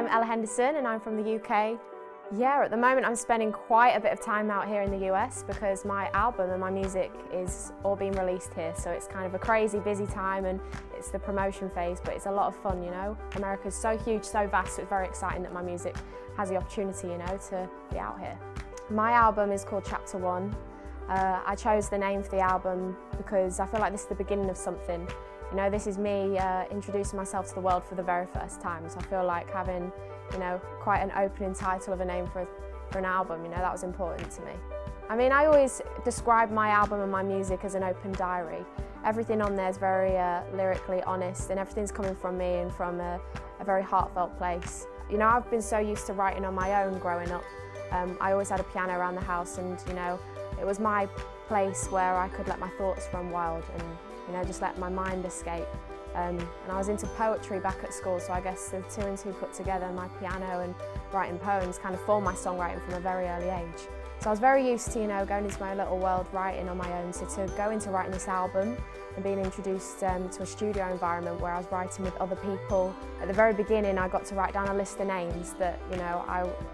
Ella Henderson and I'm from the UK. Yeah, at the moment I'm spending quite a bit of time out here in the US because my album and my music is all being released here, so it's kind of a crazy busy time and it's the promotion phase, but it's a lot of fun, you know. America's so huge, so vast, so it's very exciting that my music has the opportunity, you know, to be out here. My album is called Chapter 1. I chose the name for the album because I feel like this is the beginning of something. You know, this is me introducing myself to the world for the very first time, so I feel like having, you know, quite an opening title of a name for an album, you know, that was important to me. I mean, I always describe my album and my music as an open diary. Everything on there is very lyrically honest and everything's coming from me and from a very heartfelt place. You know, I've been so used to writing on my own growing up. I always had a piano around the house and, you know, it was my place where I could let my thoughts run wild and, you know, just let my mind escape. And I was into poetry back at school, so I guess the two and two put together, my piano and writing poems, kind of formed my songwriting from a very early age. So I was very used to, you know, going into my little world, writing on my own. So to go into writing this album and being introduced to a studio environment where I was writing with other people. At the very beginning, I got to write down a list of names that, you know,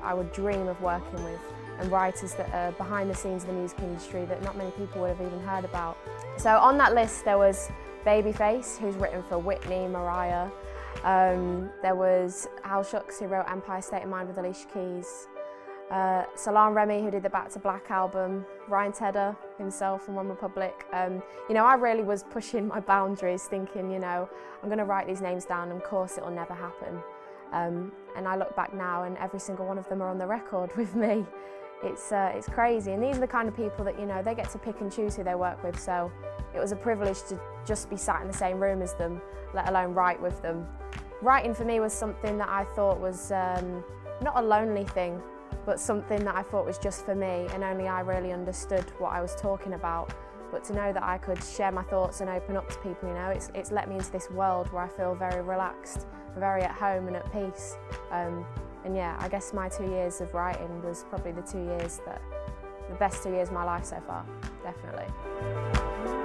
I would dream of working with, and writers that are behind the scenes of the music industry that not many people would have even heard about. So on that list there was Babyface, who's written for Whitney, Mariah. There was Al Shucks, who wrote Empire State of Mind with Alicia Keys. Salaam Remi, who did the Back to Black album. Ryan Tedder himself from One Republic. You know, I really was pushing my boundaries, thinking, you know, I'm going to write these names down and of course it'll never happen. And I look back now and every single one of them are on the record with me. It's crazy, and these are the kind of people that, you know, they get to pick and choose who they work with, so it was a privilege to just be sat in the same room as them, let alone write with them. Writing for me was something that I thought was not a lonely thing, but something that I thought was just for me, and only I really understood what I was talking about. But to know that I could share my thoughts and open up to people, you know, it's let me into this world where I feel very relaxed, very at home and at peace. And yeah, I guess my 2 years of writing was probably the best 2 years of my life so far, definitely.